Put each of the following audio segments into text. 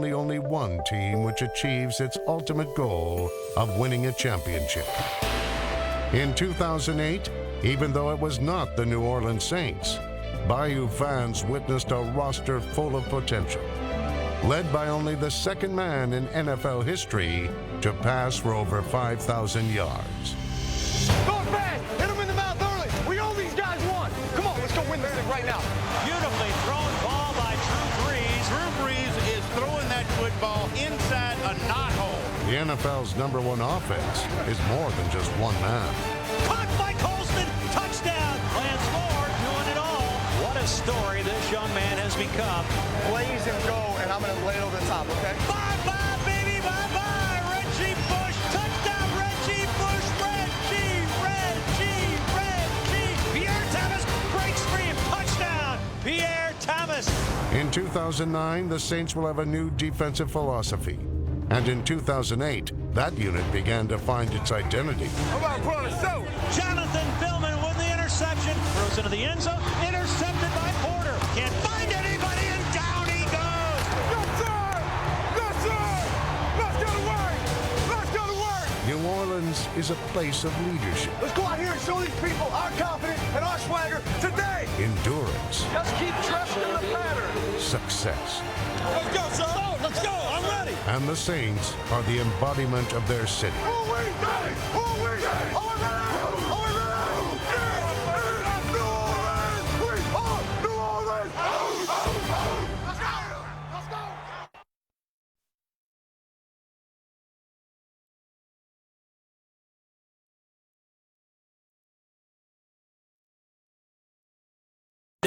only one team which achieves its ultimate goal of winning a championship. In 2008, even though it was not the New Orleans Saints, Bayou fans witnessed a roster full of potential, led by only the second man in NFL history to pass for over 5,000 yards. Go fast! Hit him in the mouth early! We owe these guys one! Come on, let's go win this thing right now! Beautifully thrown ball by Drew Brees. Drew Brees is throwing that football inside a knot hole. The NFL's #1 offense is more than just one man. Caught by Colston. Touchdown. Lance Lord doing it all. What a story this young man has become. Blaze and go, and I'm going to lay it over the top, okay? Bye-bye, baby, bye-bye. Reggie Bush. Touchdown, Reggie Bush. Reggie. Pierre Thomas breaks free. Touchdown, Pierre Thomas. In 2009, the Saints will have a new defensive philosophy. And in 2008, that unit began to find its identity. How about put on a show? Jonathan Billman with the interception. Throws into the end zone. Intercepted by Porter. Can't find anybody, and down he goes. Yes, sir! Yes, sir! Let's go to work! Let's go to work! New Orleans is a place of leadership, Let's go out here and show these people our confidence and our swagger today! endurance, Just keep trusting the pattern! success. Let's go, sir! Let's go! I'm ready! And the Saints are the embodiment of their city. Who we ready? Who we ready? Are we ready? Are we ready? Yeah! New Orleans! We are New Orleans! Let's go! Let's go!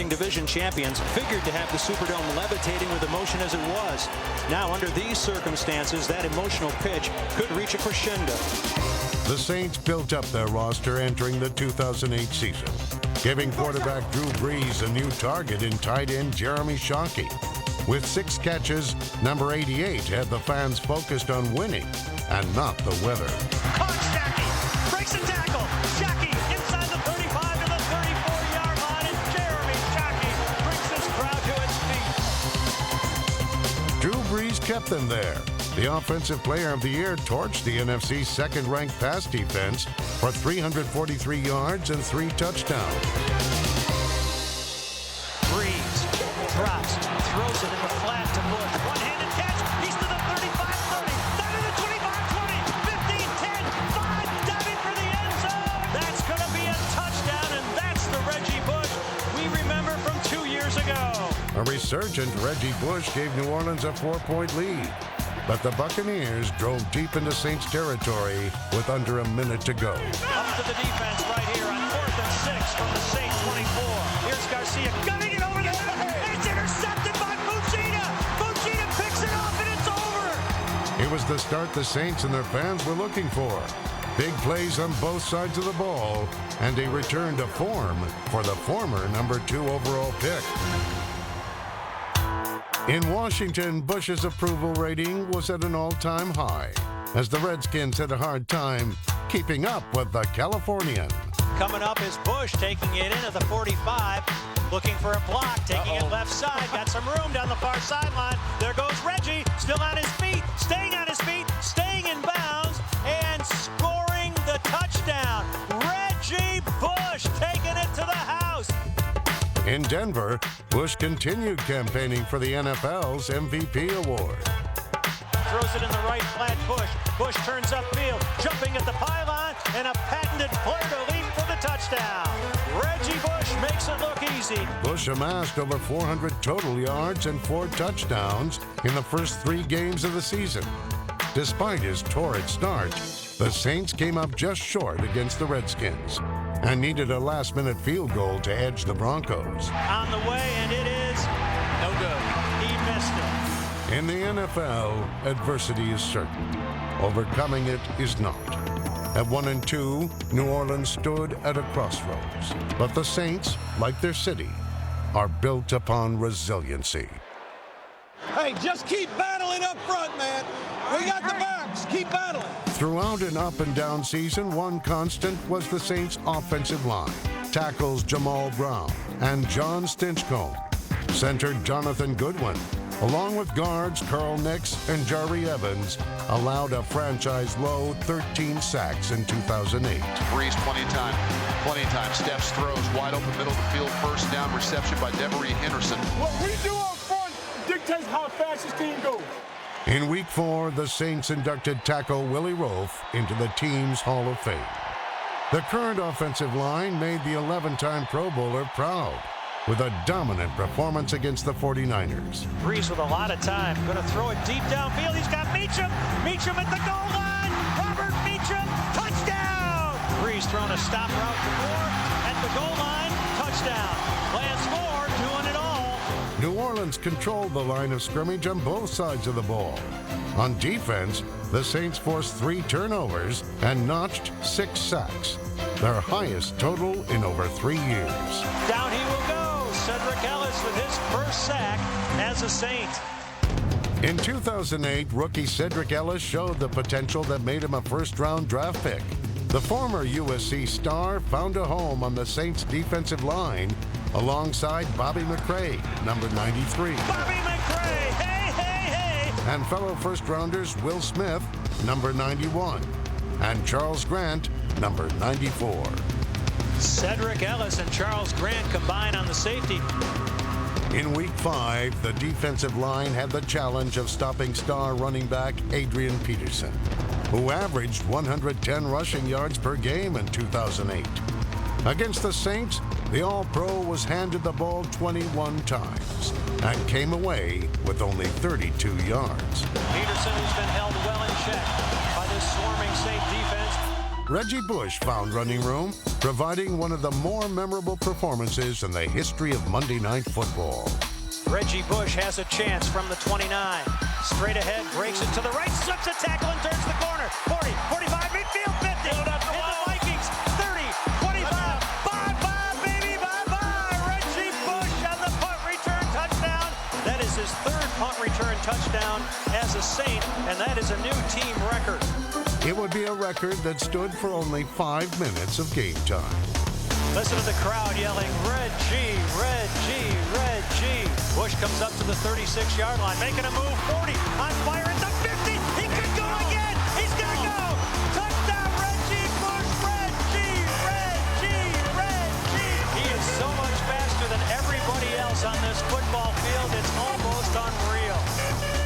Division champions figured to have the Superdome levitating with emotion as it was. Now, under these circumstances, that emotional pitch could reach a crescendo. The Saints built up their roster entering the 2008 season, giving quarterback Drew Brees a new target in tight end Jeremy Shockey. With 6 catches, number 88 had the fans focused on winning and not the weather. Caught Shockey, breaks a tackle. Shockey inside the 35 to the 34-yard line, and Jeremy Shockey brings this crowd to its feet. Drew Brees kept them there. The Offensive Player of the Year torched the NFC's second-ranked pass defense for 343 yards and 3 touchdowns. Brees drops, throws it in the flat to Bush. One-handed catch. He's to the 35-30, down to the 25-20, 15-10, 5, diving for the end zone. That's going to be a touchdown, and that's the Reggie Bush we remember from 2 years ago. A resurgent Reggie Bush gave New Orleans a 4-point lead. But the Buccaneers drove deep into Saints territory with under a minute to go. Up to the defense right here on 4th and 6 from the Saints 24. Here's Garcia gunning it over the head. It's intercepted by Fuchita. Fuchita picks it up, and it's over. It was the start the Saints and their fans were looking for. Big plays on both sides of the ball and a return to form for the former number 2 overall pick. In Washington, Bush's approval rating was at an all-time high, as the Redskins had a hard time keeping up with the Californian. Coming up is Bush taking it in at the 45, looking for a block, taking it left side, got some room down the far sideline. There goes Reggie, still on his feet, staying on his feet, staying in bounds, and scoring the touchdown. Reggie Bush taking it to the house. In Denver, Bush continued campaigning for the NFL's MVP award. Throws it in the right flat. Bush turns upfield, jumping at the pylon, and a patented flare de lis for the touchdown. Reggie Bush makes it look easy. Bush amassed over 400 total yards and 4 touchdowns in the first 3 games of the season. Despite his torrid start, the Saints came up just short against the Redskins and needed a last-minute field goal to edge the Broncos. On the way, and it is no good. He missed it. In the NFL, adversity is certain. Overcoming it is not. At 1-2, New Orleans stood at a crossroads. But the Saints, like their city, are built upon resiliency. Hey, just keep battling up front, man. We got the backs. Keep battling. Throughout an up-and-down season, one constant was the Saints' offensive line. Tackles Jamal Brown and John Stinchcomb. Center Jonathan Goodwin along with guards Carl Nix and Jari Evans, allowed a franchise-low 13 sacks in 2008. Breeze plenty of time. Steps, throws, wide open middle of the field, first down, reception by Devery Henderson. What we do up front dictates how fast this team goes. In Week 4, the Saints inducted tackle Willie Roaf into the team's Hall of Fame. The current offensive line made the 11-time Pro Bowler proud with a dominant performance against the 49ers. Breeze with a lot of time. Going to throw it deep downfield. He's got Meacham. Meacham at the goal line. Robert Meacham. Touchdown. Breeze throwing a stop route to Moore at the goal line. Touchdown. Lance Moore doing it all. New Orleans controlled the line of scrimmage on both sides of the ball. On defense, the Saints forced 3 turnovers and notched 6 sacks, their highest total in over 3 years. Down he will go. Cedric Ellis with his first sack as a Saint. In 2008, rookie Cedric Ellis showed the potential that made him a first-round draft pick. The former USC star found a home on the Saints' defensive line alongside Bobby McCray, number 93. Bobby McCray, hey, hey, hey! And fellow first-rounders Will Smith, number 91, and Charles Grant, number 94. Cedric Ellis and Charles Grant combine on the safety. In Week 5, the defensive line had the challenge of stopping star running back Adrian Peterson, who averaged 110 rushing yards per game in 2008. Against the Saints, the All-Pro was handed the ball 21 times and came away with only 32 yards. Peterson, who's been held well in check by this swarming Saint defense. Reggie Bush found running room, providing one of the more memorable performances in the history of Monday Night Football. Reggie Bush has a chance from the 29. Straight ahead, breaks it to the right, slips a tackle and turns the corner. 40, 45, midfield, 50. Hit the Vikings, 30, 25. Bye-bye, baby, bye-bye. Reggie Bush on the punt return touchdown. That is his 3rd punt return touchdown as a Saint, and that is a new team record. It would be a record that stood for only 5 minutes of game time. Listen to the crowd yelling, Reggie, Reggie, Reggie. Bush comes up to the 36-yard line, making a move, 40, on fire at the 50. He could go again. He's going to go. Touchdown, Reggie Bush, Reggie, Reggie, Reggie. He is so much faster than everybody else on this football field. It's almost unreal.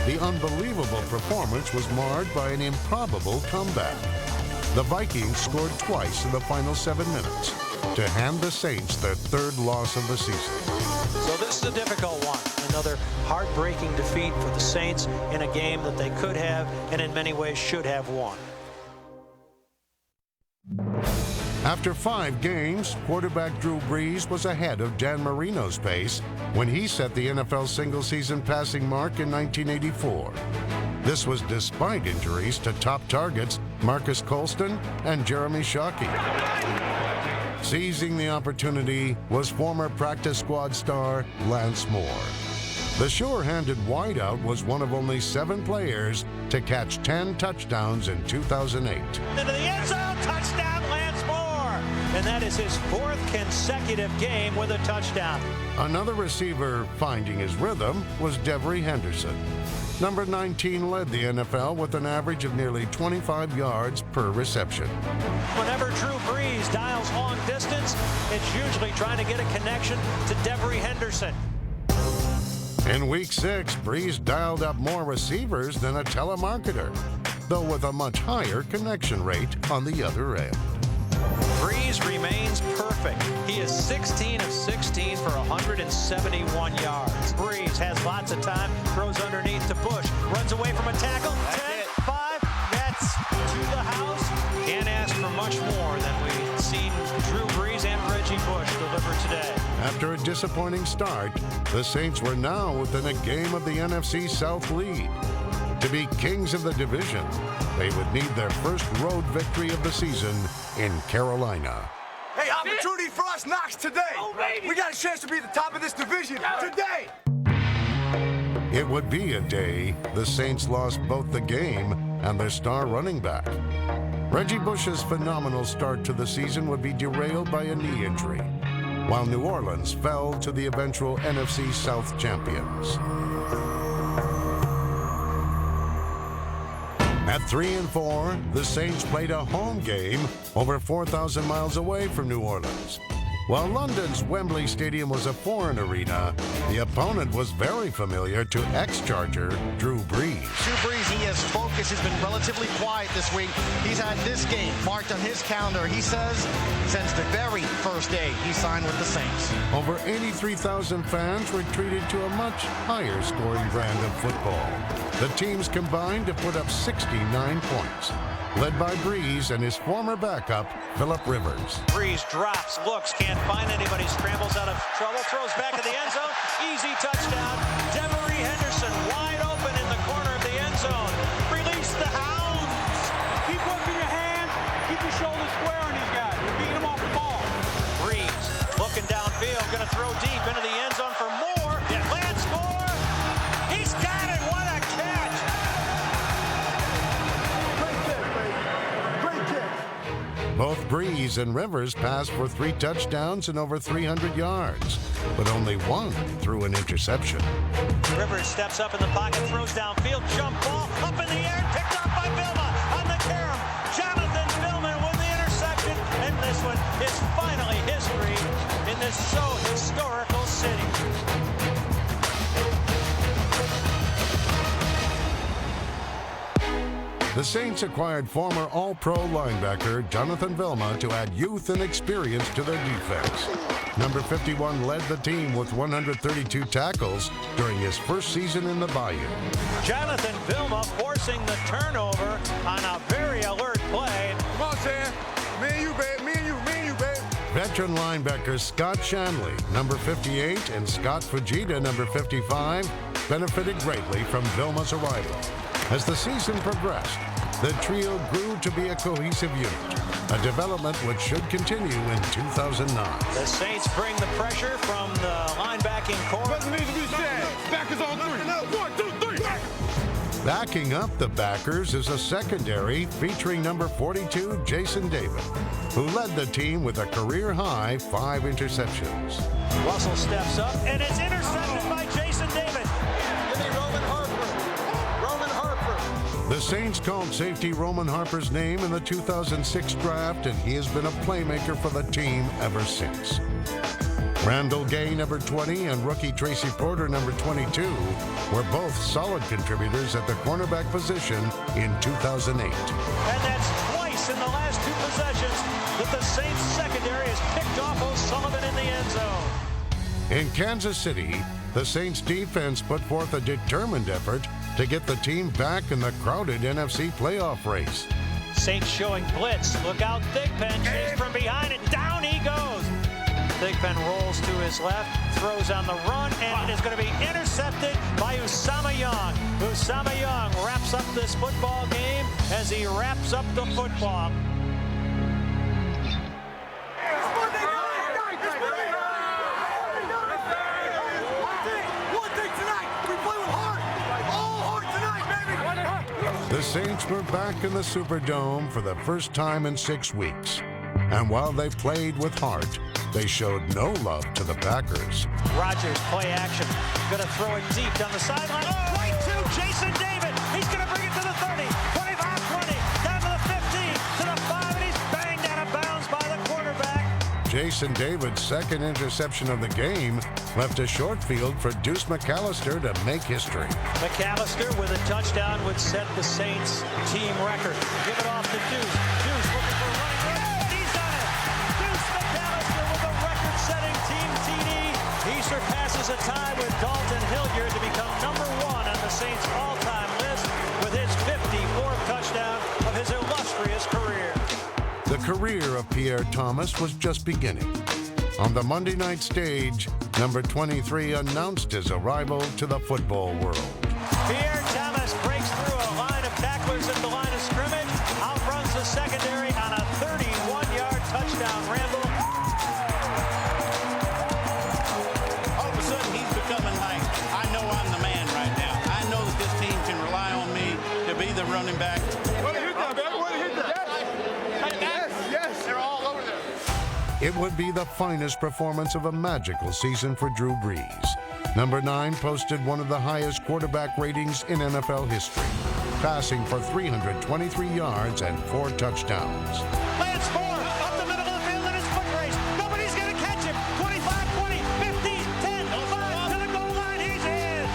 The unbelievable performance was marred by an improbable comeback. The Vikings scored twice in the final 7 minutes to hand the Saints their 3rd loss of the season. So this is a difficult one. Another heartbreaking defeat for the Saints in a game that they could have and in many ways should have won. After 5 games, quarterback Drew Brees was ahead of Dan Marino's pace when he set the NFL single-season passing mark in 1984. This was despite injuries to top targets Marcus Colston and Jeremy Shockey. Seizing the opportunity was former practice squad star Lance Moore. The sure-handed wideout was one of only 7 players to catch 10 touchdowns in 2008. Into the end zone, touchdown, Lance Moore. And that is his 4th consecutive game with a touchdown. Another receiver finding his rhythm was Devery Henderson. Number 19 led the NFL with an average of nearly 25 yards per reception. Whenever Drew Brees dials long distance, it's usually trying to get a connection to Devery Henderson. In Week 6, Brees dialed up more receivers than a telemarketer, though with a much higher connection rate on the other end. Brees remains perfect. He is 16 of 16 for 171 yards. Brees has lots of time, throws underneath to Bush, runs away from a tackle, 10, 5, that's to the house. Can't ask for much more than we've seen Drew Brees and Reggie Bush deliver today. After a disappointing start, the Saints were now within a game of the NFC South lead. To be kings of the division, they would need their first road victory of the season in Carolina. Hey, opportunity for us knocks today. We got a chance to be at the top of this division today. It would be a day the Saints lost both the game and their star running back. Reggie Bush's phenomenal start to the season would be derailed by a knee injury, while New Orleans fell to the eventual NFC South champions. At 3-4, the Saints played a home game over 4,000 miles away from New Orleans. While London's Wembley Stadium was a foreign arena, the opponent was very familiar to ex-Charger Drew Brees. Drew Brees, he is focused. He's been relatively quiet this week. He's had this game marked on his calendar. He says since the very first day he signed with the Saints. Over 83,000 fans were treated to a much higher scoring brand of football. The teams combined to put up 69 points, led by Brees and his former backup, Phillip Rivers. Brees drops, looks, can't find anybody, scrambles out of trouble, throws back at the end zone. Easy touchdown. Devery Henderson wide open in the corner of the end zone. Release the hounds. Keep working your hands. Keep your shoulders square on these guys. You're beating them off the ball. Brees looking downfield, going to throw deep into the end zone for more. Lance Moore. He's got it. What a catch. Great kick, baby. Great kick. Both Brees and Rivers passed for 3 touchdowns and over 300 yards, but only one threw an interception. Rivers steps up in the pocket, throws downfield, jump ball, up in the air, picked off by Vilma on the carom. Jonathan Vilma with the interception, and this one is finally history in this so historical city. The Saints acquired former All-Pro linebacker Jonathan Vilma to add youth and experience to their defense. Number 51 led the team with 132 tackles during his first season in the Bayou. Jonathan Vilma forcing the turnover on a very alert play. Come on, Sam. Me and you, babe. Me and you, babe. Veteran linebackers Scott Shanley, number 58, and Scott Fujita, number 55, benefited greatly from Vilma's arrival. As the season progressed, the trio grew to be a cohesive unit, a development which should continue in 2009. The Saints bring the pressure from the linebacking core. Doesn't need to be said. Back is on 3. 1, 2, 3. Backing up the backers is a secondary featuring number 42, Jason David, who led the team with a career-high 5 interceptions. Russell steps up, and it's intercepted by Jason David. Give me Roman Harper. The Saints called safety Roman Harper's name in the 2006 draft, and he has been a playmaker for the team ever since. Randall Gay, number 20, and rookie Tracy Porter, number 22, were both solid contributors at the cornerback position in 2008. And that's twice in the last 2 possessions that the Saints secondary has picked off O'Sullivan in the end zone. In Kansas City, the Saints defense put forth a determined effort to get the team back in the crowded NFC playoff race. Saints showing blitz. Look out, Thigpen chased from behind, and down he goes. Thigpen rolls to his left, throws on the run, and it is going to be intercepted by Usama Young. Usama Young wraps up this football game as he wraps up the football. The Saints were back in the Superdome for the first time in 6 weeks. And while they played with heart, they showed no love to the Packers. Rodgers, play action. Going to throw it deep down the sideline. Right to Jason David. He's going to bring it to the 30, 25, 20, down to the 15, to the 5, and he's banged out of bounds by the quarterback. Jason David's second interception of the game left a short field for Deuce McAllister to make history. McAllister with a touchdown would set the Saints team record. Give it off to Deuce. Deuce looking for a running back. And he's done it. Deuce McAllister with a record-setting team TD. He surpasses a tie with Dalton Hilliard to become number 1 on the Saints all-time list with his 54th touchdown of his illustrious career. The career of Pierre Thomas was just beginning. On the Monday night stage, number 23 announced his arrival to the football world. Pierre Thomas breaks through a line of tacklers at the line of scrimmage, outruns the secondary on a 31-yard touchdown ramble. All of a sudden, he's becoming like, I know I'm the man right now. I know that this team can rely on me to be the running back. It would be the finest performance of a magical season for Drew Brees. Number 9 posted one of the highest quarterback ratings in NFL history, passing for 323 yards and 4 touchdowns. Lance Moore up the middle of the field in his foot race. Nobody's going to catch him. 25, 20, 15, 10, 5 to the goal line. He's in.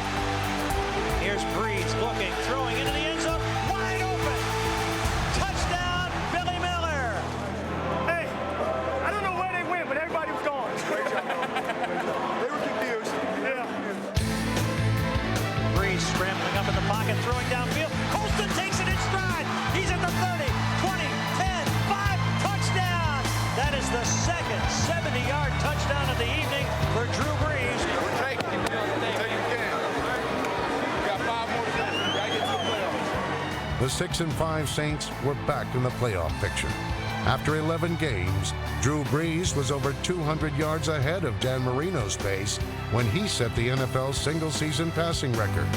Here's Breeze looking, throwing into the end zone. Wide open. Touchdown, Billy Miller. Hey, I don't know where they went, but everybody was gone. Great job. They were confused. Yeah. Breeze scrambling up in the pocket, throwing downfield. Colston takes it in stride. He's at the 30, 20, 10, 5, touchdown. That is the second 70-yard touchdown of the evening for Drew Brees. We're taking it. Take it again. We got 5 more to go. We got to get to the playoffs. The 6-5 Saints were back in the playoff picture. After 11 games, Drew Brees was over 200 yards ahead of Dan Marino's pace when he set the NFL single-season passing record.